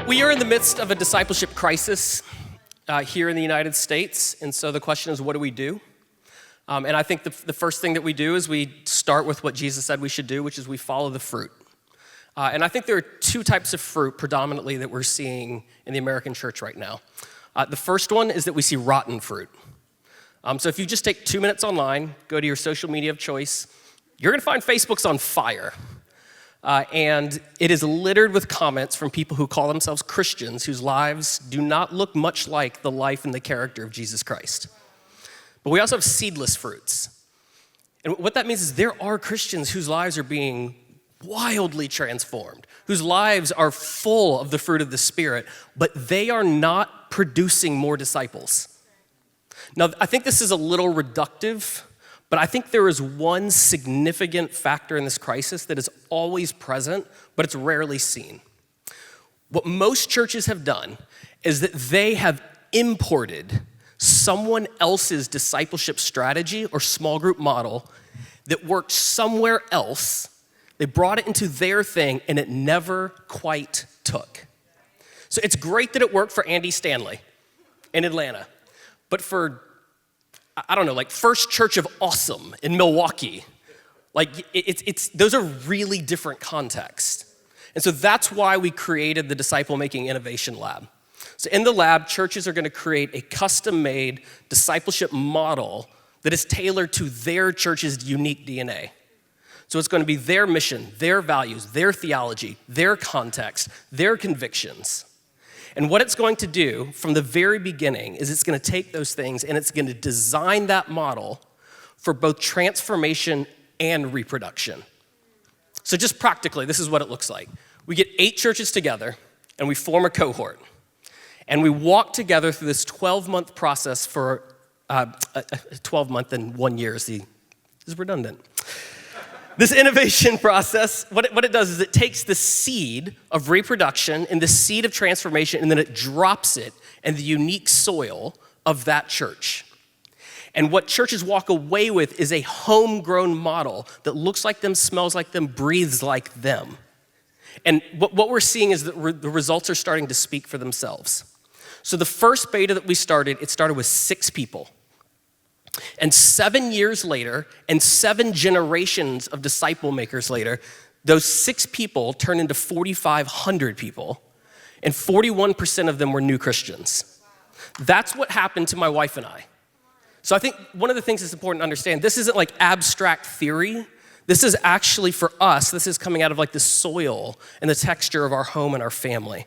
We are in the midst of a discipleship crisis here in the United States, and so the question is, what do we do? And I think the first thing that we do is we start with what Jesus said we should do, which is we follow the fruit. And I think there are two types of fruit predominantly that we're seeing in the American church right now. The first one is that we see rotten fruit. So if you just take 2 minutes online, go to your social media of choice, you're gonna find Facebook's on fire. And it is littered with comments from people who call themselves Christians whose lives do not look much like the life and the character of Jesus Christ. But we also have seedless fruits. And what that means is there are Christians whose lives are being wildly transformed, whose lives are full of the fruit of the Spirit, but they are not producing more disciples. Now, I think this is a little reductive, but I think there is one significant factor in this crisis that is always present, but it's rarely seen. What most churches have done is that they have imported someone else's discipleship strategy or small group model that worked somewhere else. They brought it into their thing, and it never quite took. So it's great that it worked for Andy Stanley in Atlanta, but for like First Church of Awesome in Milwaukee. Those are really different contexts. And so that's why we created the Disciple Making Innovation Lab. So in the lab, churches are gonna create a custom-made discipleship model that is tailored to their church's unique DNA. So it's gonna be their mission, their values, their theology, their context, their convictions. And what it's going to do from the very beginning is it's gonna take those things and it's gonna design that model for both transformation and reproduction. So just practically, this is what it looks like. We get 8 churches together and we form a cohort. And we walk together through this 12-month process for, 12-month and 1 year is redundant. This innovation process, what it does is it takes the seed of reproduction and the seed of transformation, and then it drops it in the unique soil of that church. And what churches walk away with is a homegrown model that looks like them, smells like them, breathes like them. And what we're seeing is that the results are starting to speak for themselves. So the first beta that we started, it started with 6 people. And 7 years later, and 7 generations of disciple makers later, those 6 people turned into 4,500 people, and 41% of them were new Christians. That's what happened to my wife and I. So I think one of the things that's important to understand, this isn't like abstract theory. This is actually, for us, this is coming out of like the soil and the texture of our home and our family.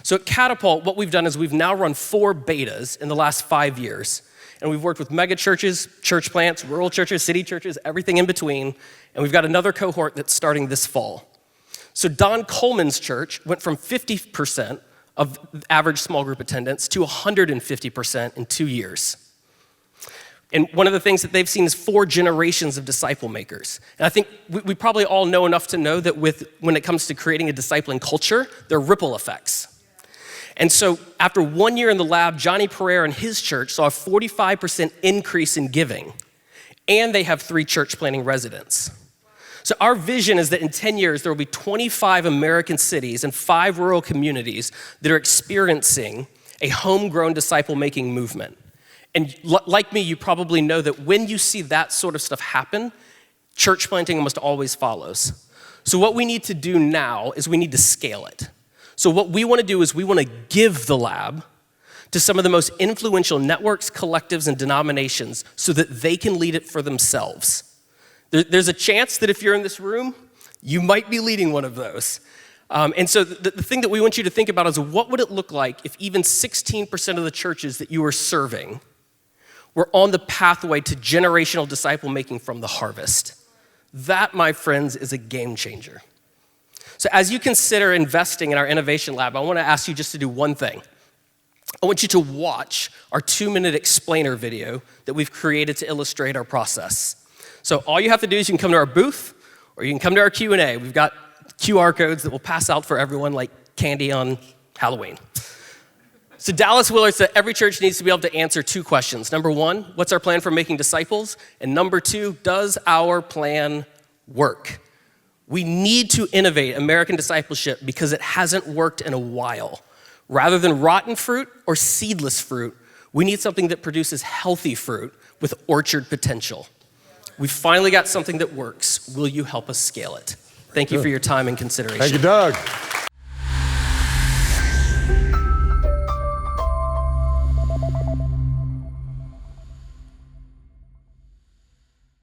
So at Catapult, what we've done is we've now run 4 betas in the last 5 years. And we've worked with mega churches, church plants, rural churches, city churches, everything in between. And we've got another cohort that's starting this fall. So Don Coleman's church went from 50% of average small group attendance to 150% in 2 years. And one of the things that they've seen is 4 generations of disciple makers. And I think we probably all know enough to know that when it comes to creating a discipling culture, there are ripple effects. And so after 1 year in the lab, Johnny Pereira and his church saw a 45% increase in giving, and they have 3 church planting residents. So our vision is that in 10 years, there will be 25 American cities and 5 rural communities that are experiencing a homegrown disciple-making movement. And like me, you probably know that when you see that sort of stuff happen, church planting almost always follows. So what we need to do now is we need to scale it. So what we want to do is we want to give the lab to some of the most influential networks, collectives, and denominations so that they can lead it for themselves. There's a chance that if you're in this room, you might be leading one of those. And so the thing that we want you to think about is what would it look like if even 16% of the churches that you are serving were on the pathway to generational disciple making from the harvest? That, my friends, is a game changer. So as you consider investing in our innovation lab, I want to ask you just to do one thing. I want you to watch our 2-minute explainer video that we've created to illustrate our process. So all you have to do is you can come to our booth or you can come to our Q&A. We've got QR codes that we'll pass out for everyone like candy on Halloween. So Dallas Willard said every church needs to be able to answer 2 questions. Number 1, what's our plan for making disciples? And number 2, does our plan work? We need to innovate American discipleship because it hasn't worked in a while. Rather than rotten fruit or seedless fruit, we need something that produces healthy fruit with orchard potential. We finally got something that works. Will you help us scale it? Thank you for your time and consideration. Thank you, Doug.